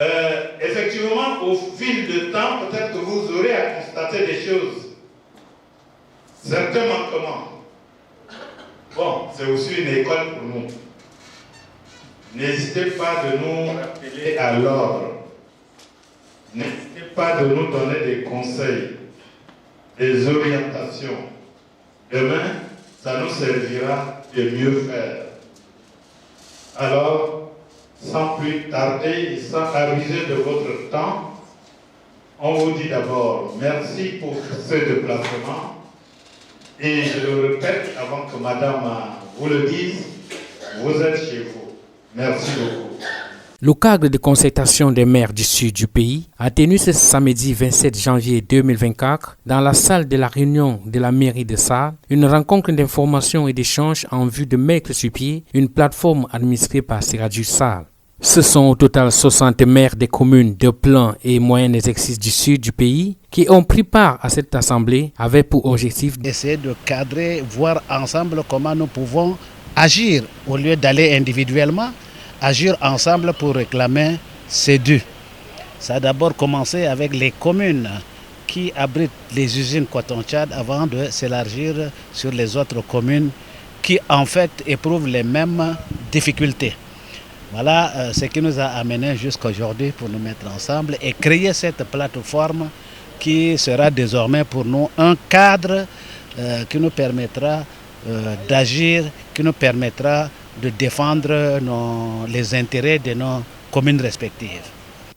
Effectivement, au fil du temps, peut-être que vous aurez à constater des choses. Certains manquements. Bon, c'est aussi une école pour nous. N'hésitez pas de nous rappeler à l'ordre. N'hésitez pas de nous donner des conseils, des orientations. Demain, ça nous servira de mieux faire. Alors, sans plus tarder et sans abuser de votre temps, on vous dit d'abord merci pour ce déplacement. Et je le répète avant que madame vous le dise, vous êtes chez vous. Merci beaucoup. Le cadre de concertation des maires du sud du pays a tenu ce samedi 27 janvier 2024 dans la salle de la réunion de la mairie de Sarl, une rencontre d'information et d'échange en vue de mettre sur pied une plateforme administrée par Siraju Sarl. Ce sont au total 60 maires des communes de plein et moyen exercice du sud du pays qui ont pris part à cette assemblée avec pour objectif d'essayer de cadrer, voir ensemble comment nous pouvons agir au lieu d'aller individuellement, agir ensemble pour réclamer ses dus. Ça a d'abord commencé avec les communes qui abritent les usines Coton-Tchad avant de s'élargir sur les autres communes qui en fait éprouvent les mêmes difficultés. Voilà ce qui nous a amenés jusqu'aujourd'hui pour nous mettre ensemble et créer cette plateforme qui sera désormais pour nous un cadre qui nous permettra d'agir, qui nous permettra de défendre les intérêts de nos communes respectives.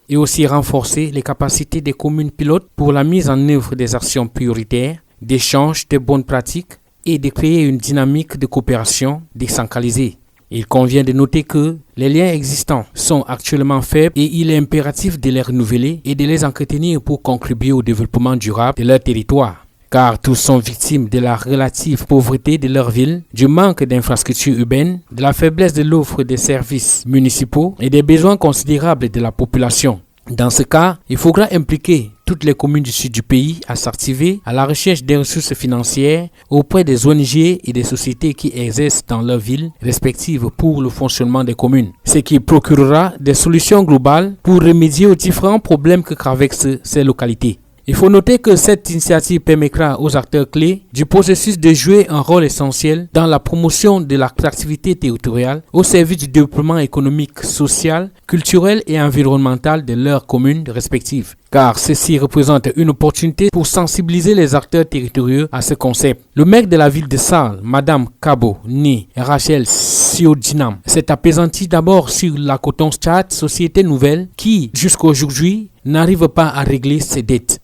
Et aussi renforcer les capacités des communes pilotes pour la mise en œuvre des actions prioritaires, d'échange de bonnes pratiques et de créer une dynamique de coopération décentralisée. Il convient de noter que les liens existants sont actuellement faibles et il est impératif de les renouveler et de les entretenir pour contribuer au développement durable de leur territoire. Car tous sont victimes de la relative pauvreté de leur ville, du manque d'infrastructures urbaines, de la faiblesse de l'offre des services municipaux et des besoins considérables de la population. Dans ce cas, il faudra impliquer toutes les communes du sud du pays à s'activer à la recherche des ressources financières auprès des ONG et des sociétés qui exercent dans leurs villes respectives pour le fonctionnement des communes, ce qui procurera des solutions globales pour remédier aux différents problèmes que traversent ces localités. Il faut noter que cette initiative permettra aux acteurs clés du processus de jouer un rôle essentiel dans la promotion de l'attractivité territoriale au service du développement économique, social, culturel et environnemental de leurs communes respectives. Car ceci représente une opportunité pour sensibiliser les acteurs territoriaux à ce concept. Le maire de la ville de Sarl, Madame Kabo Ni Rachel Siodjinam, s'est apaisantie d'abord sur la Coton-Tchad, société nouvelle qui, jusqu'à aujourd'hui, n'arrive pas à régler ses dettes.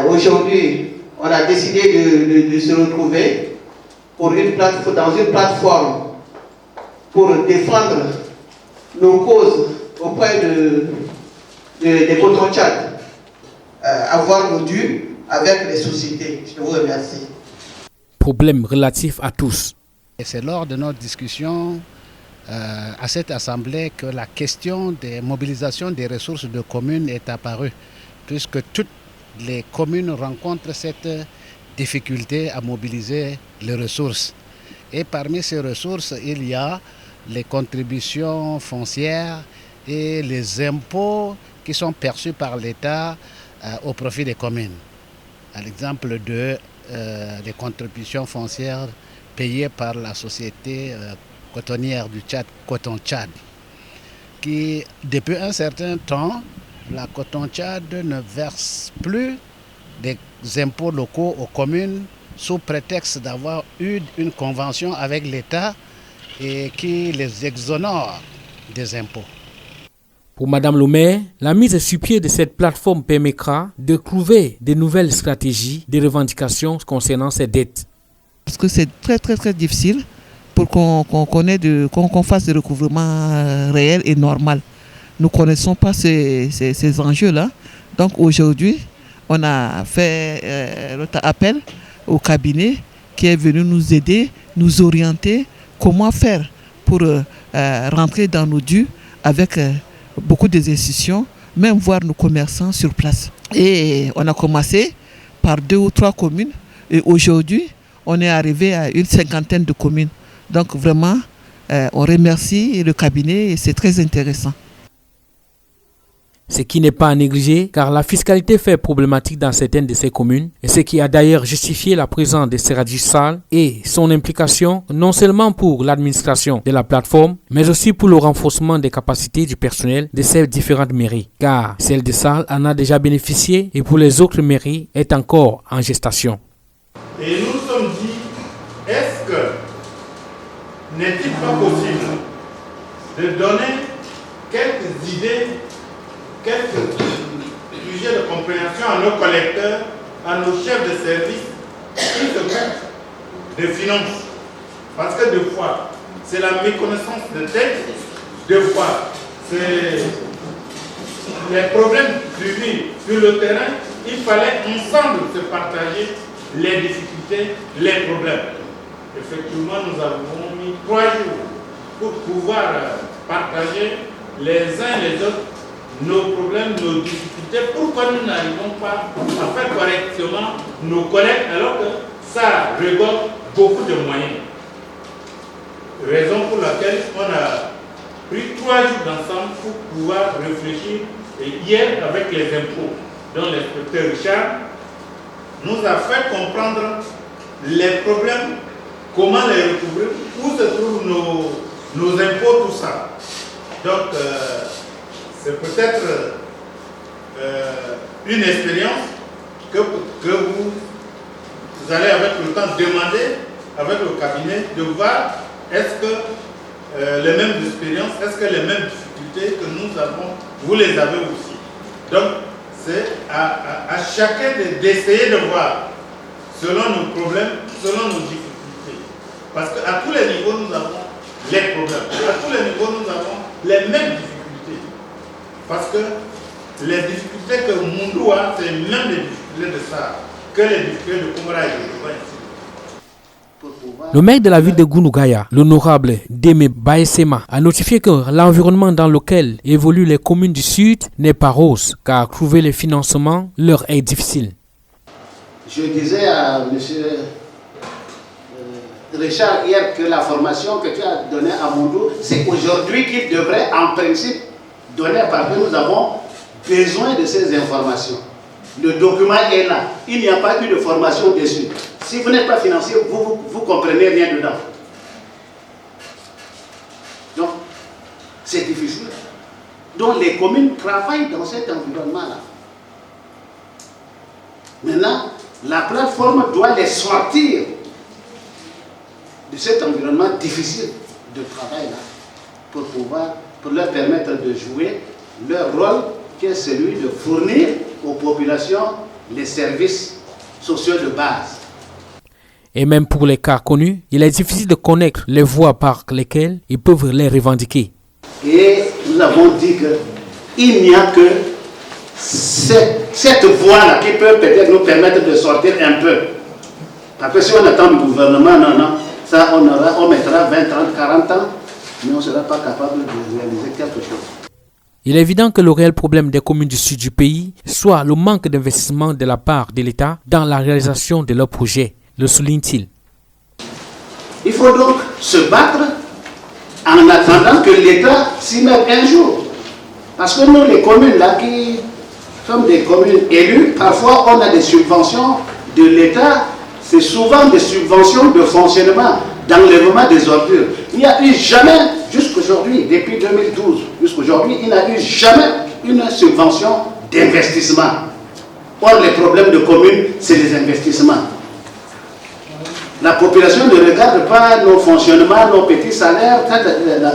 Aujourd'hui, on a décidé de se retrouver dans une plateforme pour défendre nos causes auprès des Coton-Tchad, avoir nos dus avec les sociétés. Je vous remercie. Problème relatif à tous. Et c'est lors de notre discussion à cette assemblée que la question des mobilisations des ressources de communes est apparue, puisque toutes les communes rencontrent cette difficulté à mobiliser les ressources. Et parmi ces ressources, il y a les contributions foncières et les impôts qui sont perçus par l'État au profit des communes. À l'exemple des contributions foncières payées par la société cotonnière du Tchad, Coton-Tchad, qui depuis un certain temps, la Coton-Tchad ne verse plus des impôts locaux aux communes sous prétexte d'avoir eu une convention avec l'État et qui les exonère des impôts. Pour Madame le maire, la mise sur pied de cette plateforme permettra de trouver de nouvelles stratégies de revendications concernant ces dettes. Parce que c'est très difficile pour qu'on fasse des recouvrements réels et normaux. Nous ne connaissons pas ces enjeux-là. Donc aujourd'hui, on a fait notre appel au cabinet qui est venu nous aider, nous orienter comment faire pour rentrer dans nos dus avec beaucoup d'institutions, même voir nos commerçants sur place. Et on a commencé par 2 ou 3 communes et aujourd'hui, on est arrivé à une 50aine de communes. Donc vraiment, on remercie le cabinet et c'est très intéressant. Ce qui n'est pas à négliger car la fiscalité fait problématique dans certaines de ces communes et ce qui a d'ailleurs justifié la présence de Serradji Sall et son implication non seulement pour l'administration de la plateforme mais aussi pour le renforcement des capacités du personnel de ces différentes mairies car celle de Sall en a déjà bénéficié et pour les autres mairies est encore en gestation. Et nous nous sommes dit, est-ce que n'est-il pas possible de donner quelques idées, quelques sujets de compréhension à nos collecteurs, à nos chefs de service qui s'occupent des finances. Parce que des fois, c'est la méconnaissance de texte, des fois, c'est les problèmes suivis sur le terrain. Il fallait ensemble se partager les difficultés, les problèmes. Effectivement, nous avons mis 3 jours pour pouvoir partager les uns et les autres nos problèmes, nos difficultés, pourquoi nous n'arrivons pas à faire correctement nos collègues alors que ça regorge beaucoup de moyens. Raison pour laquelle on a pris 3 jours d'ensemble pour pouvoir réfléchir. Et hier, avec les impôts, dont l'inspecteur Richard nous a fait comprendre les problèmes, comment les recouvrir, où se trouvent nos impôts, tout ça. Donc, c'est peut-être une expérience que vous allez avec le temps demander avec le cabinet de voir est-ce que les mêmes expériences, est-ce que les mêmes difficultés que nous avons, vous les avez aussi. Donc, c'est à chacun d'essayer de voir selon nos problèmes, selon nos difficultés. Parce qu'à tous les niveaux, nous avons les problèmes. À tous les niveaux, nous avons les mêmes difficultés. Parce que les difficultés que Moundou a, c'est même les difficultés de ça, que les difficultés de Koumara et de Touba ici. Le maire de la ville de Gounougaya, l'honorable Deme Baessema, a notifié que l'environnement dans lequel évoluent les communes du Sud n'est pas rose, car trouver les financements leur est difficile. Je disais à M. Richard hier que la formation que tu as donnée à Moundou, c'est aujourd'hui qu'il devrait en principe donner parce que nous avons besoin de ces informations. Le document est là. Il n'y a pas eu de formation dessus. Si vous n'êtes pas financier, vous ne comprenez rien dedans. Donc, c'est difficile. Donc, les communes travaillent dans cet environnement-là. Maintenant, la plateforme doit les sortir de cet environnement difficile de travail-là pour leur permettre de jouer leur rôle qui est celui de fournir aux populations les services sociaux de base. Et même pour les cas connus, il est difficile de connaître les voies par lesquelles ils peuvent les revendiquer. Et nous avons dit qu'il n'y a que cette voie-là qui peut peut-être nous permettre de sortir un peu. Parce que si on attend du gouvernement, non, ça on mettra 20, 30, 40 ans, mais on ne sera pas capable de réaliser quelque chose. Il est évident que le réel problème des communes du sud du pays soit le manque d'investissement de la part de l'État dans la réalisation de leurs projets, le souligne-t-il. Il faut donc se battre en attendant que l'État s'y mette un jour. Parce que nous, les communes là qui sommes des communes élues, parfois on a des subventions de l'État, c'est souvent des subventions de fonctionnement, d'enlèvement des ordures. Il n'y a eu jamais, jusqu'aujourd'hui, depuis 2012, jusqu'aujourd'hui, il n'y a eu jamais une subvention d'investissement. Or, les problèmes de communes, c'est les investissements. La population ne regarde pas nos fonctionnements, nos petits salaires, la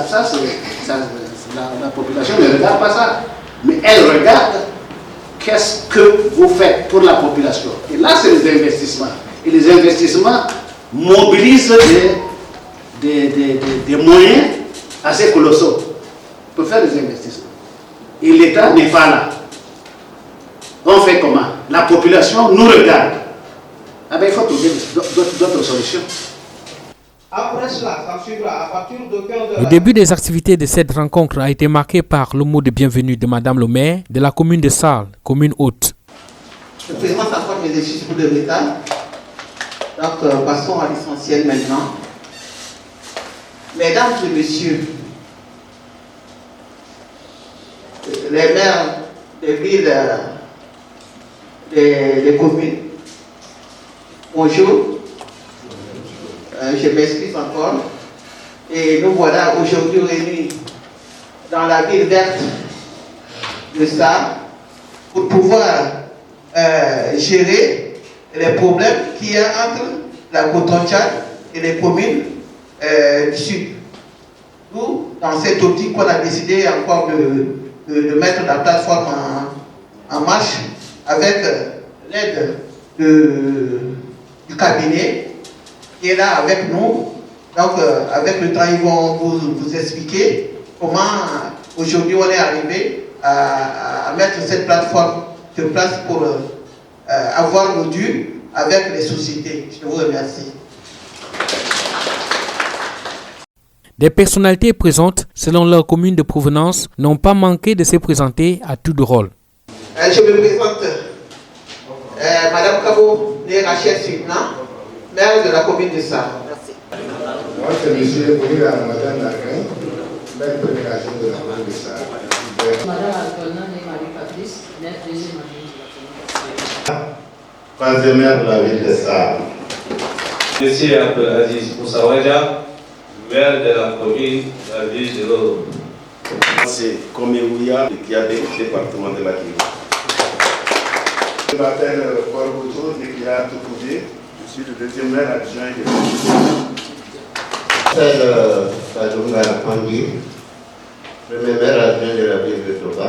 population ne regarde pas ça. Mais elle regarde qu'est-ce que vous faites pour la population. Et là, c'est les investissements. Et les investissements mobilisent des moyens assez colossaux pour faire des investissements. Et l'État n'est pas là. On fait comment? La population nous regarde. Ah ben, il faut trouver d'autres solutions. Après cela, ça suivra à partir de 15 Le début des activités de cette rencontre a été marqué par le mot de bienvenue de Madame le maire de la commune de Sall, commune haute. Je présente encore mes excuses pour le retard. Donc, passons à l'essentiel maintenant. Mesdames et messieurs, les maires des villes, des communes. Bonjour, je m'excuse encore. Et nous voilà aujourd'hui réunis dans la ville verte de Sarre pour pouvoir gérer les problèmes qu'il y a entre la Coton-Tchad et les communes du Sud. Nous, dans cette optique, on a décidé encore de mettre la plateforme en marche avec l'aide du cabinet qui est là avec nous. Donc, avec le temps, ils vont vous expliquer comment aujourd'hui on est arrivé à mettre cette plateforme sur place pour avoir nos dus avec les sociétés. Je vous remercie. Des personnalités présentes, selon leur commune de provenance, n'ont pas manqué de se présenter à tout de rôle. Je me présente Madame Kabo Rachel Sudna, maire de la commune de Sarre. Merci. Moi, c'est M. Moïla Ramadan Lakin, maire premier adjoint de la commune de Sarre. Madame Alcona Marie-Patrice, maire deuxième adjoint. Troisième maire de la ville de Sarre. Monsieur Abdelaziz Moussaouadja, maire de la commune de la ville de Loro. C'est Koméouya, qui a des départements de la ville. Je m'appelle Paul Boudou, et qui a tout couvert. Je suis le deuxième maire adjoint de la ville. Je m'appelle Salunga Pangui, premier maire adjoint de la ville de Toba,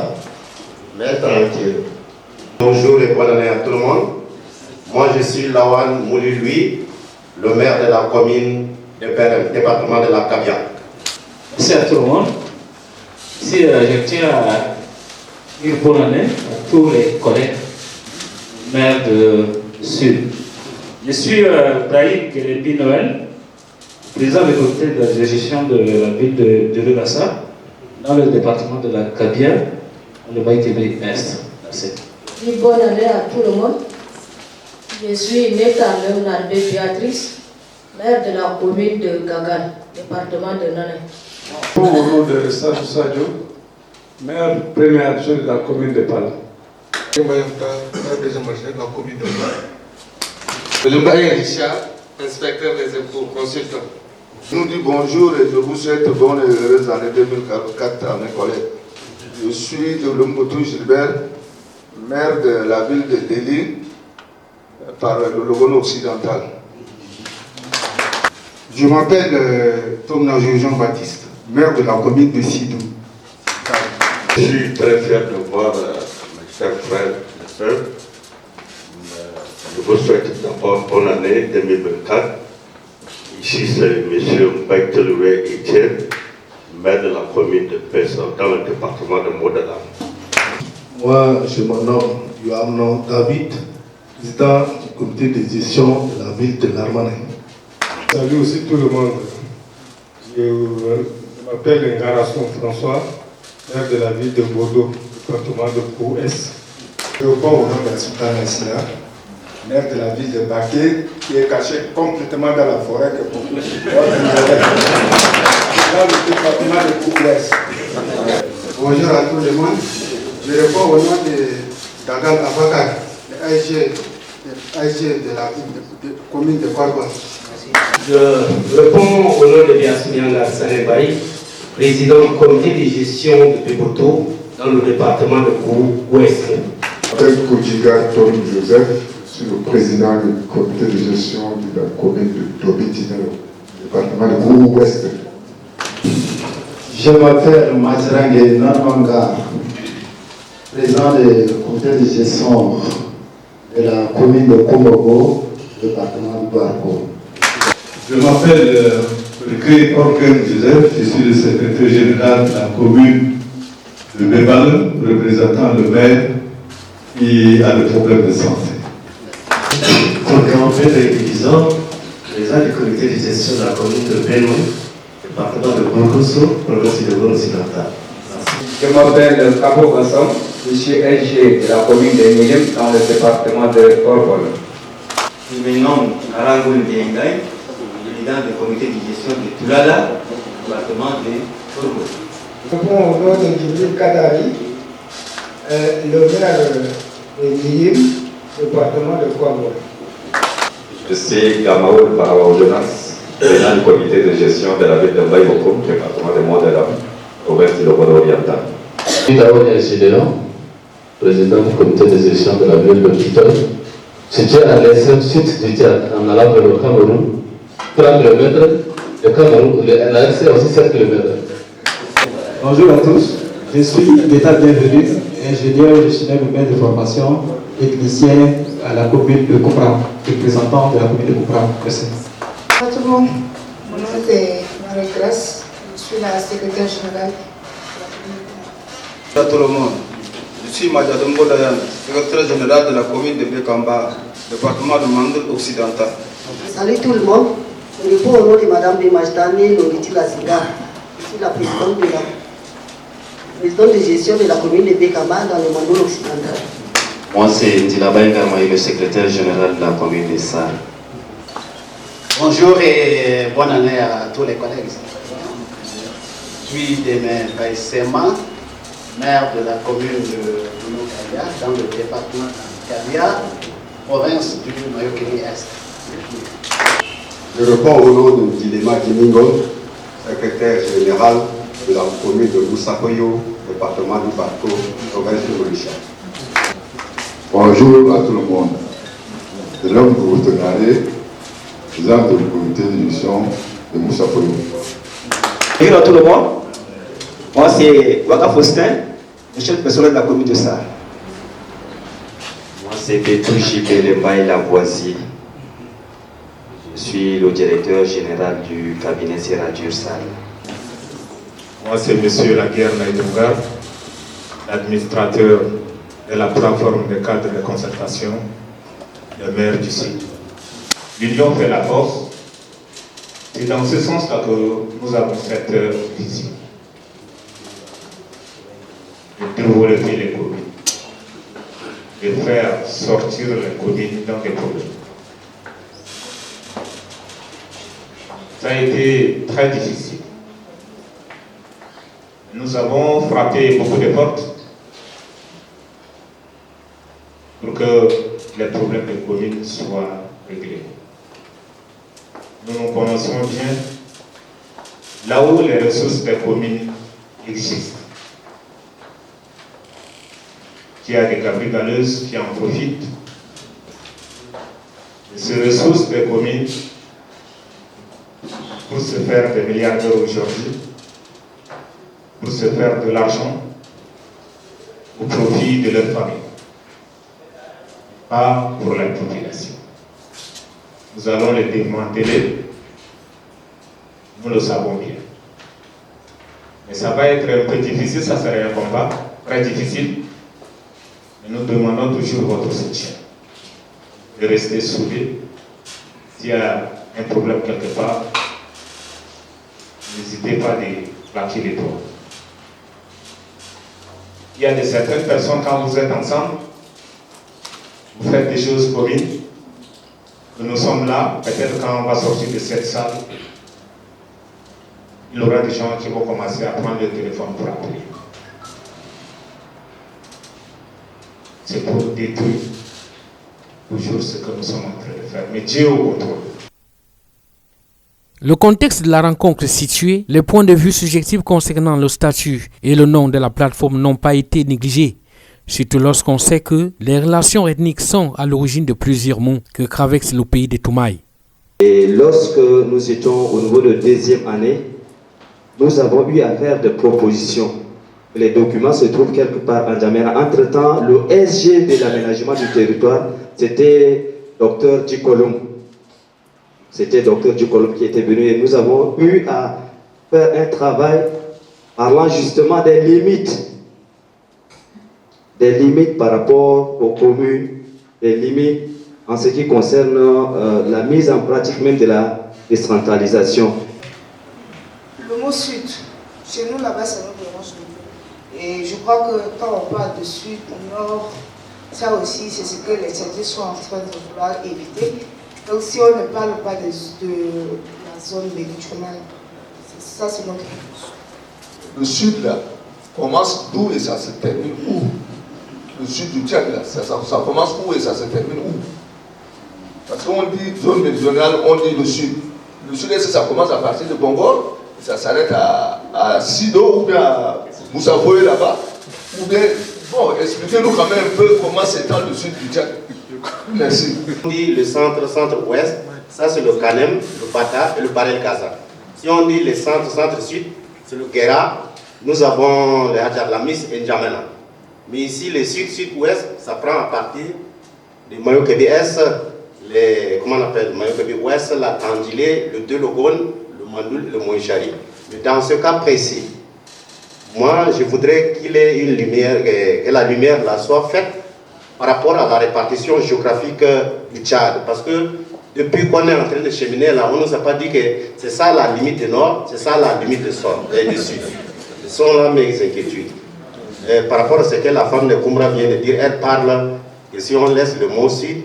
maire tranquille. Bonjour et bonne année à tout le monde. Moi, je suis Lawan Mouli-Louis, le maire de la commune de Perem, département de la Kabia. Merci à tout le monde. Ici, je tiens à dire bonne année à tous les collègues maires de Sud. Je suis Brahim Kélébi Noël, président du comité de gestion de la ville de Lugassa, dans le département de la Kabia, le Baïtébé Est. Merci. Bonne année à tout le monde. Je suis Neta Leonard Béatrice, maire de la commune de Gagan, département de Nané. Au nom de Sadou Sadio, maire premier adjoint de la commune de Pala. Maire deuxième adjoint de la commune de Sarre. Lumbaye Richard, inspecteur des impôts, consultant. Je vous dis bonjour et je vous souhaite bonne et heureuse année 2044 à mes collègues. Je suis de Lumbutu Gilbert, maire de la ville de Delhi, par le Logono occidental. Je m'appelle Tomna Jean-Baptiste, maire de la commune de Sidou. Je suis très fier de voir mes chers frères et sœurs. Je vous souhaite d'abord bonne année 2024. Ici, c'est M. Baïteloué Etienne, maire de la commune de Pessa, dans le département de Modala. Moi, je me nomme Yohamno David, président du comité de gestion de la ville de Larmané. Salut aussi tout le monde. Je m'appelle Ngarasson François, maire de la ville de Bordeaux, département de Pau-Est. Je réponds au nom de Sultan Nessia, maire de la ville de Baké, qui est caché complètement dans la forêt que pour dans le département de Pau-Est. Bonjour à tout le monde. Je réponds au nom de Dagal Abakar, AIG de la commune de Corba. Je réponds au nom de Biasmianga Sanebaï, président du comité de gestion de Péboto dans le département de Kourou-Ouest. Je m'appelle Koudjiga Tom Joseph, je suis le président du comité de gestion de la commune de Tobiti dans le département de Kourou-Ouest. Je m'appelle Mazrangue Nanmanga, président du comité de gestion de la commune de Komogo, département de Barco. Je m'appelle Recueil Orken Joseph, je suis le secrétaire général de la commune de Bébal, représentant le maire qui a des problèmes de santé. Programme Révisant, président du comité de gestion de la commune de Benoît, département de Bourgosso, province de Bourg-Occidental. Je m'appelle Kabo Bassam, je suis SG de la commune de Milim dans le département de Corvol. Je me nomme Arangoul Ndiaye, président du comité de gestion de Toulala, département de Corvol. Je réponds au nom de Djibril Kadari, le maire de Niyim, département de Kouamoué. Je suis Gamaoul par ordonnance, président du comité de gestion de la ville de Mbaïbokoum, département de Mondela, province de l'Obodo-Oriental. Je suis Daoud Gédéon, président du comité de gestion de la ville de Kitol, situé à l'extrême sud du Tchad, en allant vers le Cameroun, 30 km, le Cameroun, la RC aussi 7 km. Bonjour à tous, je suis Béta Bienvenu, ingénieur gestionnaire urbain de formation, technicien à la commune de Koupra, représentant de la commune de Koupra. Merci. Bonjour tout le monde, mon nom est Marie-Grace, je suis la secrétaire générale. Bonjour à tout le monde, je suis Madjadumbo Dayan, secrétaire général de la commune de Bekamba, département de Mandoul occidental. Salut tout le monde, je réponds au nom de Mme Majdani Loriti Lazinga, je suis la présidente de gestion de la commune de Bekamba dans le Mandoul occidental. Moi, c'est Ndilabaye Garmaï, le secrétaire général de la commune de Sarr. Bonjour et bonne année à tous les collègues. Je suis Demen Baïsema, maire de la commune de Noukaya, dans le département de Kalia, province du Mayokini-Est. Je réponds au nom de Dilema Kimingo, secrétaire général de la commune de Moussakoyo, département du Bato, province de Mauricia. Bonjour à tout le monde. C'est l'homme que vous tenez, président du comité de gestion de Moussakoyo. Bonjour à tout le monde. Moi, c'est Waka Faustin, le chef personnel de la commune de Sarr. Moi, c'est Betou Jibele Mbaye Lavoisier. Je suis le directeur général du cabinet Serradur Sarr. Moi, c'est M. Laguerre Naïdougar, l'administrateur de la plateforme de cadre de concertation, le maire du site. L'union fait la force. C'est dans ce sens-là que nous avons cette vision de développer les communes, de faire sortir les communes dans des problèmes. Ça a été très difficile. Nous avons frappé beaucoup de portes pour que les problèmes des communes soient réglés. Nous nous connaissons bien là où les ressources des communes existent. Qui a des cabrigaleuses qui en profitent. Et ces ressources des communes pour se faire des milliards d'euros aujourd'hui, pour se faire de l'argent au profit de leur famille, pas pour la population. Nous allons les démanteler, nous le savons bien. Mais ça va être un peu difficile, ça serait un combat très difficile. Mais nous demandons toujours votre soutien, de rester soudés. S'il y a un problème quelque part, n'hésitez pas à plaquer les doigts. Il y a certaines personnes, quand vous êtes ensemble, vous faites des choses communes. Nous sommes là, peut-être quand on va sortir de cette salle, il y aura des gens qui vont commencer à prendre le téléphone pour appeler. C'est pour détruire toujours ce que nous sommes en train de faire. Mais Dieu au contrôle. Le contexte de la rencontre situé, les points de vue subjectifs concernant le statut et le nom de la plateforme n'ont pas été négligés. Surtout lorsqu'on sait que les relations ethniques sont à l'origine de plusieurs maux que traverse le pays des Toumaï. Et lorsque nous étions au niveau de deuxième année, nous avons eu à faire des propositions. Les documents se trouvent quelque part en Djamena. Entre-temps, le SG de l'aménagement du territoire, c'était Dr Djikolom. C'était Dr Djikolom qui était venu et nous avons eu à faire un travail parlant justement des limites par rapport aux communes, des limites en ce qui concerne la mise en pratique même de la décentralisation. Le mot sud, chez nous là-bas, ça nous dérange beaucoup. Et je crois que quand on parle de sud, nord, ça aussi, c'est ce que les scientifiques sont en train de vouloir éviter. Donc si on ne parle pas de la zone méridionale, ça c'est notre réponse. Le sud là commence d'où et ça se termine où? le sud du Tchad, là, ça commence où et ça se termine où? Parce qu'on dit zone méridionale, on dit le sud. Le sud-est, ça commence à partir de Bongor, ça s'arrête à Sido ou bien à Moussafoye là-bas. Ou bien, bon, expliquez-nous quand même un peu comment s'étend le sud du Tchad. Merci. On dit le centre-ouest, ça c'est le Kanem, le Bata et le Barel Gaza. Si on dit le centre-sud, c'est le Guéra, nous avons le Hadjadlamis et N'Djamena. Mais ici, le sud-sud-ouest, ça prend à partir du Mayo-Kébi-Est, comment on appelle, Mayo-Kébi-Ouest, la Tandilé, le Delogone, le Mandoul, le Moïchari. Mais dans ce cas précis, moi, je voudrais qu'il y ait une lumière, que la lumière là soit faite par rapport à la répartition géographique du Tchad. Parce que depuis qu'on est en train de cheminer là, on ne nous a pas dit que c'est ça la limite du nord, c'est ça la limite du sud. Ce sont là mes inquiétudes. Par rapport à ce que la femme de Koumbra vient de dire, elle parle que si on laisse le mot sud,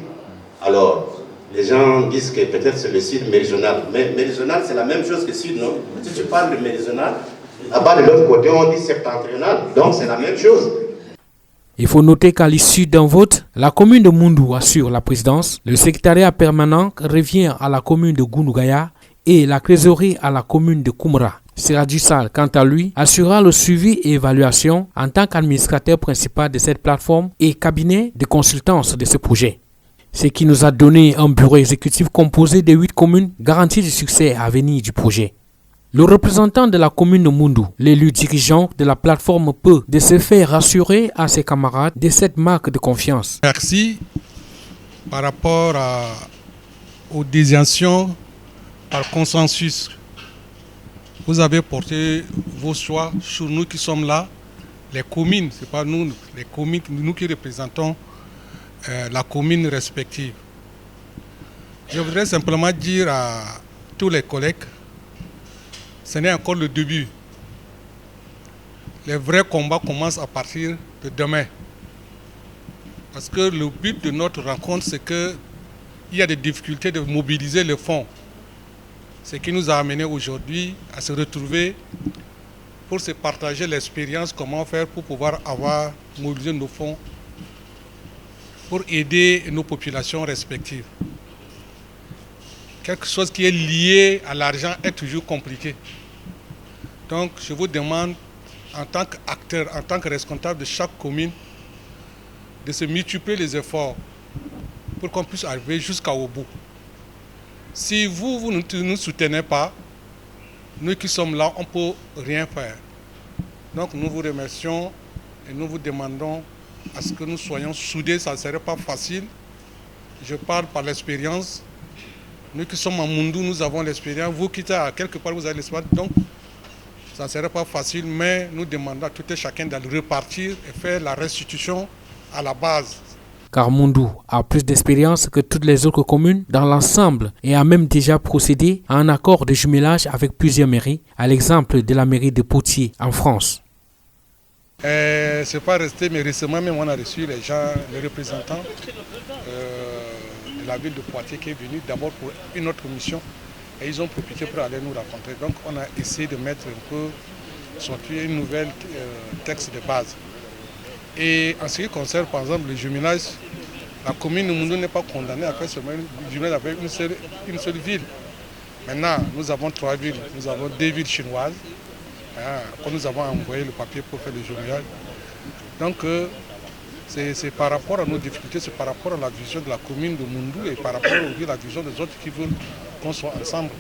alors les gens disent que peut-être c'est le sud méridional. Mais méridional, c'est la même chose que sud, non? Si tu parles de méridional, là-bas de l'autre côté, on dit septentrional, donc c'est la même chose. Il faut noter qu'à l'issue d'un vote, la commune de Moundou assure la présidence, le secrétariat permanent revient à la commune de Gounougaya et la trésorerie à la commune de Koumra. Serradji Sall, quant à lui, assurera le suivi et évaluation en tant qu'administrateur principal de cette plateforme et cabinet de consultance de ce projet. Ce qui nous a donné un bureau exécutif composé de 8 communes garanties du succès à venir du projet. Le représentant de la commune de Moundou, l'élu dirigeant de la plateforme, peut de se faire rassurer à ses camarades de cette marque de confiance. Merci par rapport aux désignations par consensus. Vous avez porté vos choix sur nous qui sommes là, les communes, ce n'est pas nous, les communes, nous qui représentons la commune respective. Je voudrais simplement dire à tous les collègues, ce n'est encore le début. Les vrais combats commencent à partir de demain. Parce que le but de notre rencontre, c'est qu'il y a des difficultés de mobiliser les fonds. Ce qui nous a amené aujourd'hui à se retrouver pour se partager l'expérience, comment faire pour pouvoir mobiliser nos fonds pour aider nos populations respectives. Quelque chose qui est lié à l'argent est toujours compliqué. Donc je vous demande, en tant qu'acteur, en tant que responsable de chaque commune, de se multiplier les efforts pour qu'on puisse arriver jusqu'au bout. Si vous ne nous soutenez pas, nous qui sommes là, on ne peut rien faire. Donc nous vous remercions et nous vous demandons à ce que nous soyons soudés. Ça ne serait pas facile. Je parle par l'expérience. Nous qui sommes en Moundou, nous avons l'expérience. Vous qui êtes à quelque part, vous avez l'expérience. Donc ça ne serait pas facile, mais nous demandons à tout et chacun d'aller repartir et faire la restitution à la base. Car Moundou a plus d'expérience que toutes les autres communes dans l'ensemble et a même déjà procédé à un accord de jumelage avec plusieurs mairies, à l'exemple de la mairie de Poitiers en France. Ce n'est pas resté, mais récemment même on a reçu les représentants de la ville de Poitiers qui est venu d'abord pour une autre mission et ils ont profité pour aller nous rencontrer. Donc on a essayé de mettre un peu, sortir une nouvelle texte de base. Et en ce qui concerne par exemple le jumelage, la commune de Moundou n'est pas condamnée à faire ce jumelage avec une seule ville. Maintenant, nous avons 3 villes, nous avons 2 villes chinoises. Quand nous avons envoyé le papier pour faire le jumelage. Donc c'est par rapport à nos difficultés, c'est par rapport à la vision de la commune de Moundou et par rapport à la vision des autres qui veulent qu'on soit ensemble.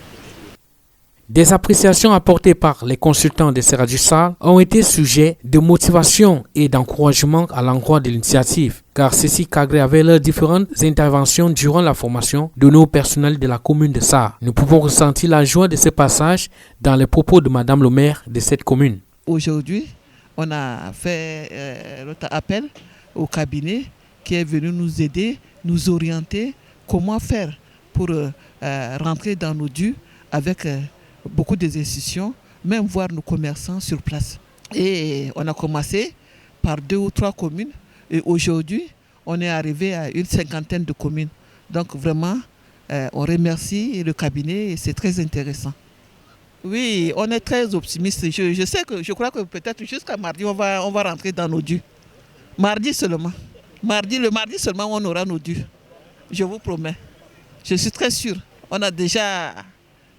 Des appréciations apportées par les consultants de Serradji Sall ont été sujets de motivation et d'encouragement à l'endroit de l'initiative, car ceux-ci cadrent avec leurs différentes interventions durant la formation de nos personnels de la commune de Sarr. Nous pouvons ressentir la joie de ce passage dans les propos de Madame le maire de cette commune. Aujourd'hui, on a fait notre appel au cabinet qui est venu nous aider, nous orienter comment faire pour rentrer dans nos dus avec beaucoup des institutions, même voir nos commerçants sur place. Et on a commencé par 2 ou 3 communes et aujourd'hui, on est arrivé à une 50aine de communes. Donc vraiment, on remercie le cabinet et c'est très intéressant. Oui, on est très optimiste. Je crois que peut-être jusqu'à mardi, on va rentrer dans nos dus. Mardi seulement. Le mardi seulement, on aura nos dus. Je vous promets. Je suis très sûr. On a déjà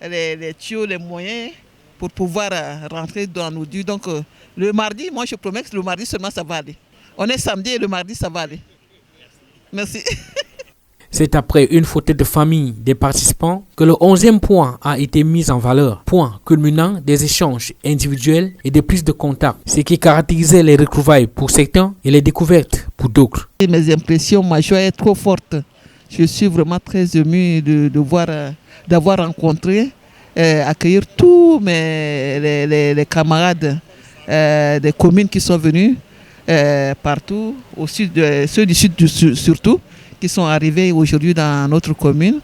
les tuyaux, les moyens pour pouvoir rentrer dans nos dus. Donc, le mardi, moi, je promets que le mardi seulement, ça va aller. On est samedi et le mardi, ça va aller. Merci. C'est après une photo de famille des participants que le 11e point a été mis en valeur. Point culminant des échanges individuels et de plus de contacts. Ce qui caractérisait les retrouvailles pour certains et les découvertes pour d'autres. Mes impressions, ma joie est trop forte. Je suis vraiment très ému d'avoir rencontré, accueillir tous les camarades des communes qui sont venus partout, au sud, ceux du sud surtout, qui sont arrivés aujourd'hui dans notre commune.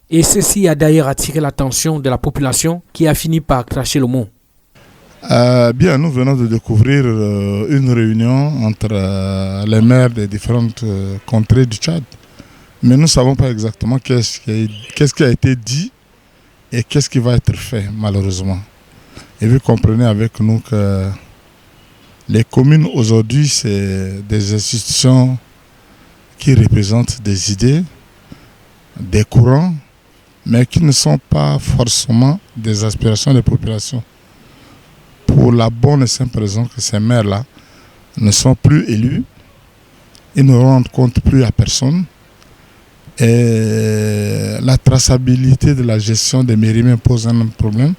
Et ceci a d'ailleurs attiré l'attention de la population qui a fini par cracher le mot. Bien, nous venons de découvrir une réunion entre les maires des différentes contrées du Tchad. Mais nous ne savons pas exactement qu'est-ce qui a été dit et qu'est-ce qui va être fait, malheureusement. Et vous comprenez avec nous que les communes aujourd'hui, c'est des institutions qui représentent des idées, des courants, mais qui ne sont pas forcément des aspirations des populations. Pour la bonne et simple raison que ces maires-là ne sont plus élus, ils ne rendent compte plus à personne. Et la traçabilité de la gestion des mairies pose un problème.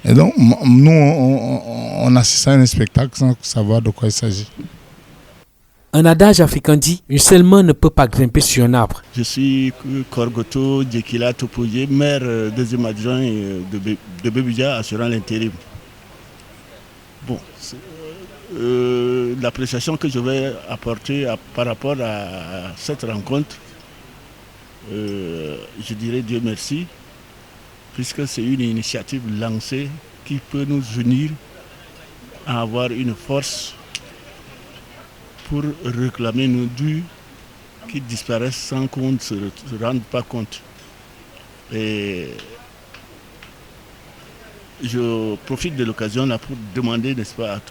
Et donc, nous, on assiste à un spectacle sans savoir de quoi il s'agit. Un adage africain dit « Une seule main ne peut pas grimper sur un arbre ». Je suis Korgoto Djekila Topoye, maire deuxième adjoint de Béboudia, assurant l'intérim. Bon, l'appréciation que je vais apporter par rapport à cette rencontre, je dirais Dieu merci, puisque c'est une initiative lancée qui peut nous unir à avoir une force pour réclamer nos dus qui disparaissent sans qu'on ne se rende pas compte. Et je profite de l'occasion là pour demander, n'est-ce pas, à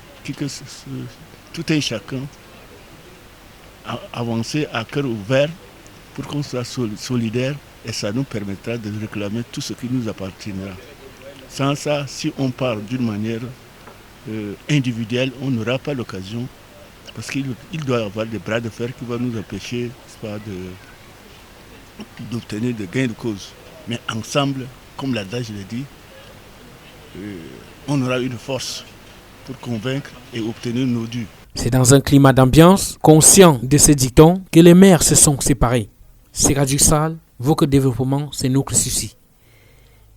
tout un chacun à avancer à cœur ouvert pour qu'on soit solidaire, et ça nous permettra de réclamer tout ce qui nous appartiendra. Sans ça, si on part d'une manière individuelle, on n'aura pas l'occasion, parce qu'il doit y avoir des bras de fer qui vont nous empêcher d'obtenir des gains de cause. Mais ensemble, comme l'adage le dit, on aura une force pour convaincre et obtenir nos dus. C'est dans un climat d'ambiance, conscient de ces dictons, que les maires se sont séparés. C'est Radio Sal, votre développement, c'est notre souci.